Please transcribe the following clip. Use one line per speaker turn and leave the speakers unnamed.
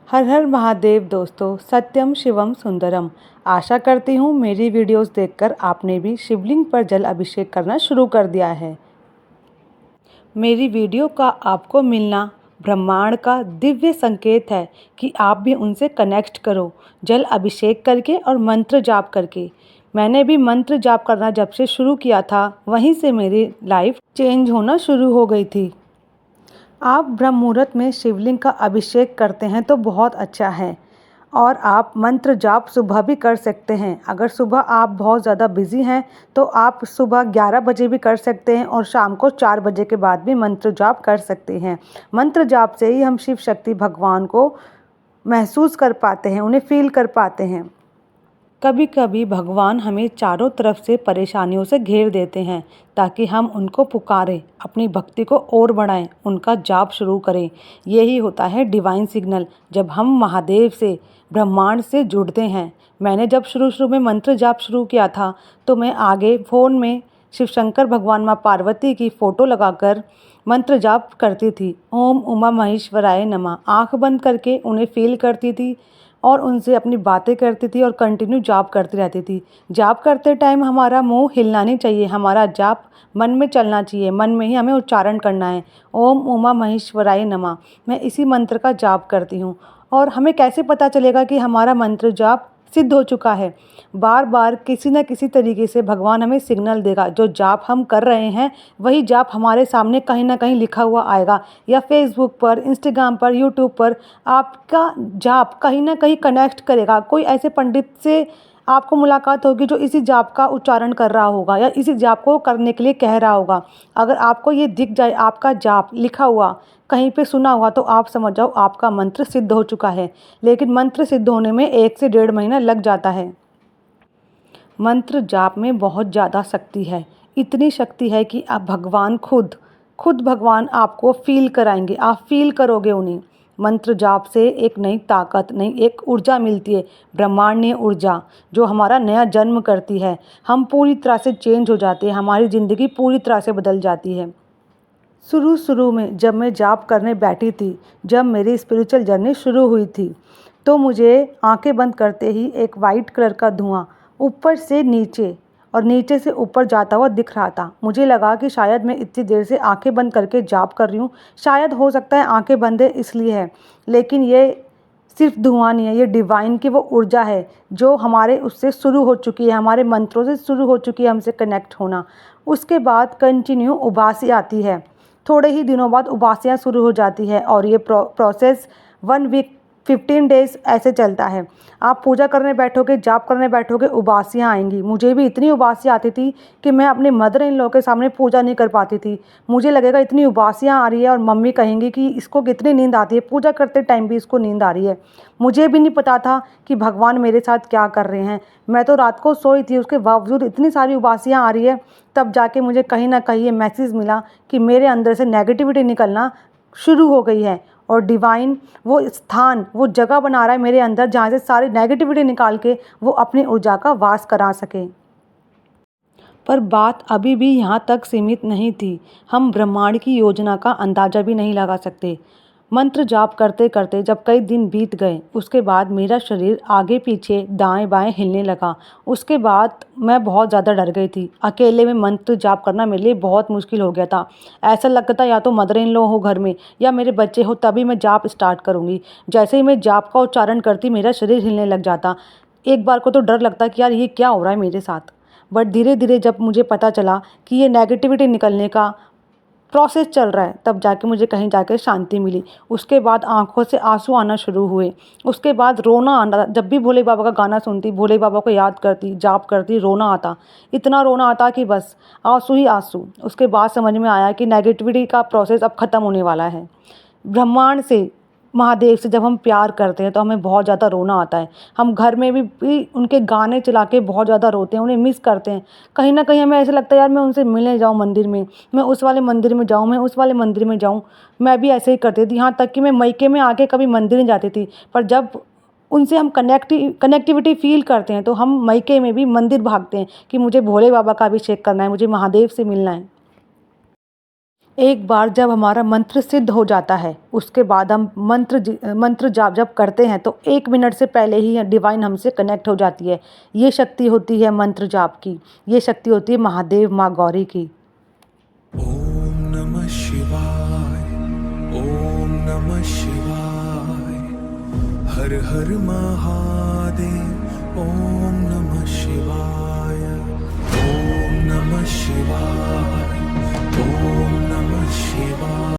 हर हर महादेव दोस्तों, सत्यम शिवम सुंदरम। आशा करती हूँ मेरी वीडियोस देखकर आपने भी शिवलिंग पर जल अभिषेक करना शुरू कर दिया है। मेरी वीडियो का आपको मिलना ब्रह्मांड का दिव्य संकेत है कि आप भी उनसे कनेक्ट करो, जल अभिषेक करके और मंत्र जाप करके। मैंने भी मंत्र जाप करना जब से शुरू किया था, वहीं से मेरी लाइफ चेंज होना शुरू हो गई थी। आप ब्रह्म मुहूर्त में शिवलिंग का अभिषेक करते हैं तो बहुत अच्छा है। और आप मंत्र जाप सुबह भी कर सकते हैं। अगर सुबह आप बहुत ज़्यादा बिजी हैं तो आप सुबह 11 बजे भी कर सकते हैं और शाम को 4 बजे के बाद भी मंत्र जाप कर सकते हैं। मंत्र जाप से ही हम शिव शक्ति भगवान को महसूस कर पाते हैं, उन्हें फील कर पाते हैं। कभी कभी भगवान हमें चारों तरफ से परेशानियों से घेर देते हैं ताकि हम उनको पुकारें, अपनी भक्ति को और बढ़ाएं, उनका जाप शुरू करें। यही होता है डिवाइन सिग्नल, जब हम महादेव से, ब्रह्मांड से जुड़ते हैं। मैंने जब शुरू में मंत्र जाप शुरू किया था तो मैं आगे फ़ोन में शिव शंकर भगवान माँ पार्वती की फ़ोटो लगाकर मंत्र जाप करती थी। ओम उमा महेश्वराय नमः। आँख बंद करके उन्हें फील करती थी और उनसे अपनी बातें करती थी और कंटिन्यू जाप करती रहती थी। जाप करते टाइम हमारा मुंह हिलना नहीं चाहिए, हमारा जाप मन में चलना चाहिए, मन में ही हमें उच्चारण करना है। ओम उमा महेश्वराय नमः। मैं इसी मंत्र का जाप करती हूँ। और हमें कैसे पता चलेगा कि हमारा मंत्र जाप सिद्ध हो चुका है? बार बार किसी न किसी तरीके से भगवान हमें सिग्नल देगा। जो जाप हम कर रहे हैं वही जाप हमारे सामने कहीं ना कहीं लिखा हुआ आएगा, या फेसबुक पर, इंस्टाग्राम पर, यूट्यूब पर आपका जाप कहीं ना कहीं कनेक्ट करेगा। कोई ऐसे पंडित से आपको मुलाकात होगी जो इसी जाप का उच्चारण कर रहा होगा या इसी जाप को करने के लिए कह रहा होगा। अगर आपको ये दिख जाए आपका जाप लिखा हुआ, कहीं पे सुना हुआ, तो आप समझ जाओ आपका मंत्र सिद्ध हो चुका है। लेकिन मंत्र सिद्ध होने में 1 से 1.5 महीना लग जाता है। मंत्र जाप में बहुत ज़्यादा शक्ति है। इतनी शक्ति है कि आप भगवान खुद भगवान आपको फील कराएंगे, आप फील करोगे उन्हें। मंत्र जाप से एक नई ताकत, नई एक ऊर्जा मिलती है, ब्रह्मांडीय ऊर्जा, जो हमारा नया जन्म करती है। हम पूरी तरह से चेंज हो जाते हैं, हमारी ज़िंदगी पूरी तरह से बदल जाती है। शुरू में जब मैं जाप करने बैठी थी, जब मेरी स्पिरिचुअल जर्नी शुरू हुई थी, तो मुझे आंखें बंद करते ही एक वाइट कलर का धुआं ऊपर से नीचे और नीचे से ऊपर जाता हुआ दिख रहा था। मुझे लगा कि शायद मैं इतनी देर से आंखें बंद करके जाप कर रही हूँ, शायद हो सकता है आंखें बंद है इसलिए है। लेकिन ये सिर्फ धुआं नहीं है, ये डिवाइन की वो ऊर्जा है जो हमारे उससे शुरू हो चुकी है, हमारे मंत्रों से शुरू हो चुकी है हमसे कनेक्ट होना। उसके बाद कंटिन्यू उबासी आती है, थोड़े ही दिनों बाद उबासियाँ शुरू हो जाती है और ये प्रोसेस 1 वीक 15 डेज़ ऐसे चलता है। आप पूजा करने बैठोगे, जाप करने बैठोगे, उबासियाँ आएंगी। मुझे भी इतनी उबासियाँ आती थी कि मैं अपने मदर इन लॉ के सामने पूजा नहीं कर पाती थी। मुझे लगेगा इतनी उबासियाँ आ रही है और मम्मी कहेंगी कि इसको कितनी नींद आती है, पूजा करते टाइम भी इसको नींद आ रही है। मुझे भी नहीं पता था कि भगवान मेरे साथ क्या कर रहे हैं। मैं तो रात को सोई थी, उसके बावजूद इतनी सारी उबासियाँ आ रही है। तब जाके मुझे कहीं ना कहीं ये मैसेज मिला कि मेरे अंदर से नेगेटिविटी निकलना शुरू हो गई है और डिवाइन वो स्थान, वो जगह बना रहा है मेरे अंदर जहाँ से सारी नेगेटिविटी निकाल के वो अपनी ऊर्जा का वास करा सके। पर बात अभी भी यहाँ तक सीमित नहीं थी। हम ब्रह्मांड की योजना का अंदाज़ा भी नहीं लगा सकते। मंत्र जाप करते करते जब कई दिन बीत गए, उसके बाद मेरा शरीर आगे पीछे दाएं बाएं हिलने लगा। उसके बाद मैं बहुत ज़्यादा डर गई थी। अकेले में मंत्र जाप करना मेरे लिए बहुत मुश्किल हो गया था। ऐसा लगता था या तो मदर इन लॉ हो घर में या मेरे बच्चे हो तभी मैं जाप स्टार्ट करूँगी। जैसे ही मैं जाप का उच्चारण करती मेरा शरीर हिलने लग जाता। एक बार को तो डर लगता कि यार ये क्या हो रहा है मेरे साथ। बट धीरे धीरे जब मुझे पता चला कि ये नेगेटिविटी निकलने का प्रोसेस चल रहा है, तब जाके मुझे कहीं जाके शांति मिली। उसके बाद आंखों से आंसू आना शुरू हुए। उसके बाद रोना आना, जब भी भोले बाबा का गाना सुनती, भोले बाबा को याद करती, जाप करती, रोना आता। इतना रोना आता कि बस आंसू ही आंसू। उसके बाद समझ में आया कि नेगेटिविटी का प्रोसेस अब ख़त्म होने वाला है। ब्रह्मांड से, महादेव से जब हम प्यार करते हैं तो हमें बहुत ज़्यादा रोना आता है। हम घर में भी उनके गाने चला के बहुत ज़्यादा रोते हैं, उन्हें मिस करते हैं। कहीं ना कहीं हमें ऐसा लगता है यार मैं उनसे मिलने जाऊँ मंदिर में, मैं उस वाले मंदिर में जाऊँ, मैं उस वाले मंदिर में जाऊँ। मैं भी ऐसे ही करती थी, यहाँ तक कि मैं मायके में आके कभी मंदिर नहीं जाती थी। पर जब उनसे हम कनेक्टिविटी फील करते हैं तो हम मायके में भी मंदिर भागते हैं कि मुझे भोले बाबा का अभिषेक करना है, मुझे महादेव से मिलना है। एक बार जब हमारा मंत्र सिद्ध हो जाता है, उसके बाद हम मंत्र जाप जब करते हैं तो 1 मिनट से पहले ही डिवाइन हमसे कनेक्ट हो जाती है। ये शक्ति होती है मंत्र जाप की, ये शक्ति होती है महादेव माँ गौरी की।
ओम नमः शिवाय, ओम नमः शिवाय, हर हर महादेव, ओम नमः शिवाय।